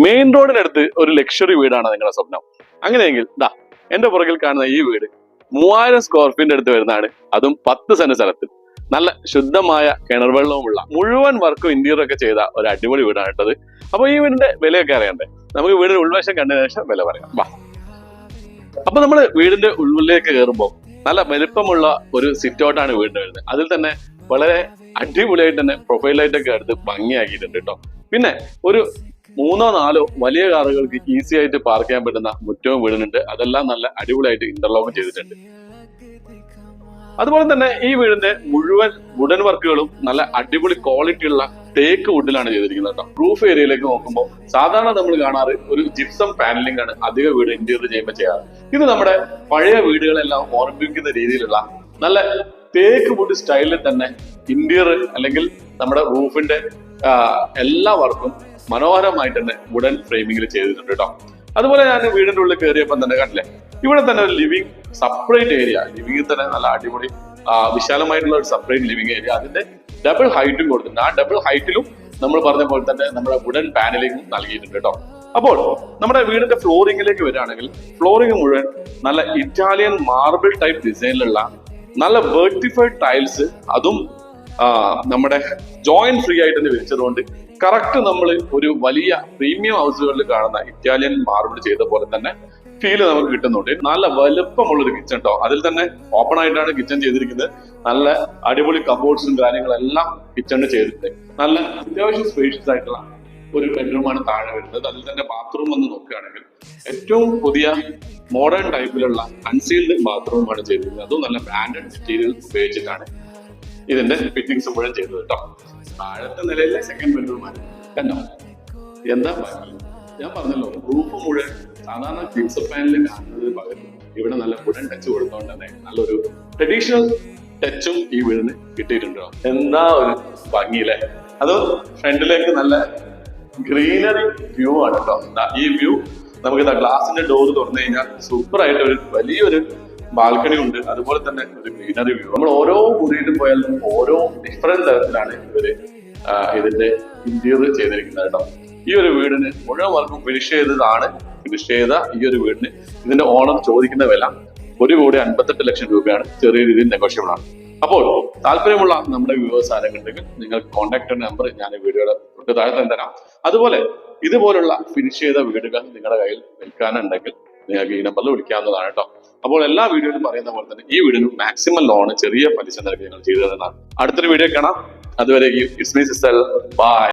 Main റോഡിനടുത്ത് ഒരു luxury വീടാണ് നിങ്ങളുടെ സ്വപ്നം. അങ്ങനെയെങ്കിൽ എന്റെ പുറകിൽ കാണുന്ന ഈ വീട് 3000 സ്ക്വയർ ഫീറ്റിന്റെ അടുത്ത് വരുന്നതാണ്. അതും 10 സെന്റ് സ്ഥലത്ത് നല്ല ശുദ്ധമായ കിണർ വെള്ളവുമുള്ള മുഴുവൻ വർക്കും ഇന്റീരിയർ ഒക്കെ ചെയ്ത ഒരു അടിപൊളി വീടാണ് കേട്ടത്. അപ്പൊ ഈ വീടിന്റെ വിലയൊക്കെ അറിയണ്ടേ? നമുക്ക് വീടിന്റെ ഉൾവശം കണ്ടതിന് ശേഷം വില പറയാം. അപ്പൊ നമ്മള് വീടിന്റെ ഉള്ളിലേക്ക് കയറുമ്പോൾ നല്ല വലിപ്പമുള്ള ഒരു സിറ്റ് ഔട്ടാണ് വീടിന് വരുന്നത്. അതിൽ തന്നെ വളരെ അടിപൊളിയായിട്ട് തന്നെ പ്രൊഫൈലായിട്ടൊക്കെ എടുത്ത് ഭംഗിയാക്കിയിട്ടുണ്ട് കേട്ടോ. പിന്നെ ഒരു 3-4 വലിയ കാറുകൾക്ക് ഈസി ആയിട്ട് പാർക്ക് ചെയ്യാൻ പറ്റുന്ന മുറ്റവും വീടിനുണ്ട്. അതെല്ലാം നല്ല അടിപൊളിയായിട്ട് ഇന്റർലോക്ക് ചെയ്തിട്ടുണ്ട്. അതുപോലെ തന്നെ ഈ വീടിന്റെ മുഴുവൻ വുഡൻ വർക്കുകളും നല്ല അടിപൊളി ക്വാളിറ്റി ഉള്ള തേക്ക് വുഡിലാണ് ചെയ്തിരിക്കുന്നത് കേട്ടോ. റൂഫ് ഏരിയയിലേക്ക് നോക്കുമ്പോൾ സാധാരണ നമ്മൾ കാണാറ് ഒരു ജിപ്സം പാനലിംഗ് ആണ് അധിക വീട് ഇന്റീരിയർ ചെയ്യുമ്പോൾ ചെയ്യാറ്. ഇത് നമ്മുടെ പഴയ വീടുകളെല്ലാം ഓർമ്മിപ്പിക്കുന്ന രീതിയിലുള്ള നല്ല തേക്ക് വുഡ് സ്റ്റൈലിൽ തന്നെ ഇന്റീരിയർ അല്ലെങ്കിൽ നമ്മുടെ റൂഫിന്റെ എല്ലാ വർക്കും മനോഹരമായിട്ട് തന്നെ വുഡൻ ഫ്രെയിമിംഗിൽ ചെയ്തിട്ടുണ്ട് കേട്ടോ. അതുപോലെ ഞാൻ വീടിന്റെ ഉള്ളിൽ കയറിയപ്പോൾ തന്നെ കണ്ടില്ലേ, ഇവിടെ തന്നെ ഒരു ലിവിംഗ് സെപ്പറേറ്റ് ഏരിയ, ലിവിംഗിൽ തന്നെ നല്ല അടിപൊളി വിശാലമായിട്ടുള്ള ഒരു സെപ്പറേറ്റ് ലിവിംഗ് ഏരിയ, അതിന്റെ ഡബിൾ ഹൈറ്റും കൊടുത്തിട്ടുണ്ട്. ആ ഡബിൾ ഹൈറ്റിലും നമ്മൾ പറഞ്ഞ പോലെ തന്നെ നമ്മുടെ വുഡൻ പാനലിംഗും നൽകിയിട്ടുണ്ട് കേട്ടോ. അപ്പോൾ നമ്മുടെ വീടിന്റെ ഫ്ലോറിംഗിലേക്ക് വരികയാണെങ്കിൽ ഫ്ലോറിംഗ് മുഴുവൻ നല്ല ഇറ്റാലിയൻ മാർബിൾ ടൈപ്പ് ഡിസൈനിലുള്ള നല്ല വെർട്ടിഫൈഡ് ടൈൽസ്, അതും നമ്മുടെ ജോയിന്റ് ഫ്രീ ആയിട്ട് തന്നെ വിരിച്ചതുകൊണ്ട് കറക്റ്റ് നമ്മൾ ഒരു വലിയ പ്രീമിയം ഹൗസുകളിൽ കാണുന്ന ഇറ്റാലിയൻ മാർബിൾ ചെയ്ത പോലെ തന്നെ ഫീല് നമുക്ക് കിട്ടുന്നുണ്ട്. നല്ല വലുപ്പമുള്ളൊരു കിച്ചൺ കേട്ടോ. അതിൽ തന്നെ ഓപ്പൺ ആയിട്ടാണ് കിച്ചൺ ചെയ്തിരിക്കുന്നത്. നല്ല അടിപൊളി കബോർഡ്സും കാര്യങ്ങളെല്ലാം കിച്ചണിൽ ചെയ്തിട്ടുണ്ട്. നല്ല അത്യാവശ്യം സ്പേഷ്യസ് ആയിട്ടുള്ള ഒരു ബെഡ്റൂമാണ് താഴെ വരുന്നത്. അതിൽ തന്നെ ബാത്റൂം ഒന്ന് നോക്കുകയാണെങ്കിൽ ഏറ്റവും പുതിയ മോഡേൺ ടൈപ്പിലുള്ള കൺസീൽഡ് ബാത്റൂമാണ് ചെയ്തിരിക്കുന്നത്. അതും നല്ല ബ്രാൻഡഡ് മെറ്റീരിയൽ ഉപയോഗിച്ചിട്ടാണ് ഇതിന്റെ ഫിറ്റിംഗ്സ് മുഴുവൻ ചെയ്തത് കേട്ടോ. താഴത്തെ നിലയിലെ സെക്കൻഡ് ബെഡ്റൂമാണ് കണ്ടോ, എന്താ ഭംഗി. ഞാൻ പറഞ്ഞല്ലോ, റൂഫ് മുഴുവൻ സാധാരണ ജിപ്സം പാനലിൽ കാണുന്നത് പകരം ഇവിടെ നല്ല വുഡൻ ടച്ച് കൊടുത്തോണ്ട് തന്നെ നല്ലൊരു ട്രഡീഷണൽ ടച്ചും ഈ വീടിന് കിട്ടിയിട്ടുണ്ടോ. എന്താ ഒരു ഭംഗിയില്ലേ. അത് ഫ്രണ്ടിലേക്ക് നല്ല ഗ്രീനറി വ്യൂ ആണ് കേട്ടോ. ഈ വ്യൂ നമുക്ക് ഗ്ലാസിന്റെ ഡോർ തുറന്നു കഴിഞ്ഞാൽ സൂപ്പർ ആയിട്ട് ഒരു വലിയൊരു ബാൽക്കണി ഉണ്ട്. അതുപോലെ തന്നെ ഒരു ഗ്രീനറി വ്യൂ. നമ്മൾ ഓരോ മുറിയിലും പോയാലും ഓരോ ഡിഫറെന്റ് തരത്തിലാണ് ഇവര് ഇതിന്റെ ഇന്റീരിയർ ചെയ്തിരിക്കുന്നത് കേട്ടോ. ഈ ഒരു വീടിന് മുഴുവൻ വർക്കും ഫിനിഷ് ചെയ്തതാണ്. ഫിനിഷ് ചെയ്ത ഈ ഒരു വീടിന് ഇതിന്റെ ഓണർ ചോദിക്കുന്ന വില 1,58 ലക്ഷം രൂപയാണ്. ചെറിയ രീതിയിൽ നെഗോഷ്യബിൾ ആണ്. അപ്പോൾ താല്പര്യമുള്ള നമ്മുടെ വ്യൂവേഴ്സ് ആരെങ്കിലും ഉണ്ടെങ്കിൽ നിങ്ങൾക്ക് കോൺടാക്ട് നമ്പർ ഞാൻ വീഡിയോയുടെ തൊട്ട് താഴെ തന്നെ തരാം. അതുപോലെ ഇതുപോലുള്ള ഫിനിഷ് ചെയ്ത വീടുകൾ നിങ്ങളുടെ കയ്യിൽ വിൽക്കാനുണ്ടെങ്കിൽ നിങ്ങൾക്ക് ഈ നമ്പറിൽ വിളിക്കാവുന്നതാണ് കേട്ടോ. അപ്പോൾ എല്ലാ വീഡിയോയിലും പറയുന്ന പോലെ തന്നെ ഈ വീടിന് മാക്സിമം ലോണ് ചെറിയ പലിശ നിരക്ക് ഞങ്ങൾ ചെയ്തു തരുന്നതാണ്. അടുത്തൊരു വീഡിയോ കാണാം. അതുവരെ ഇറ്റ്സ് മീ സിസ്റ്റർ. ബൈ.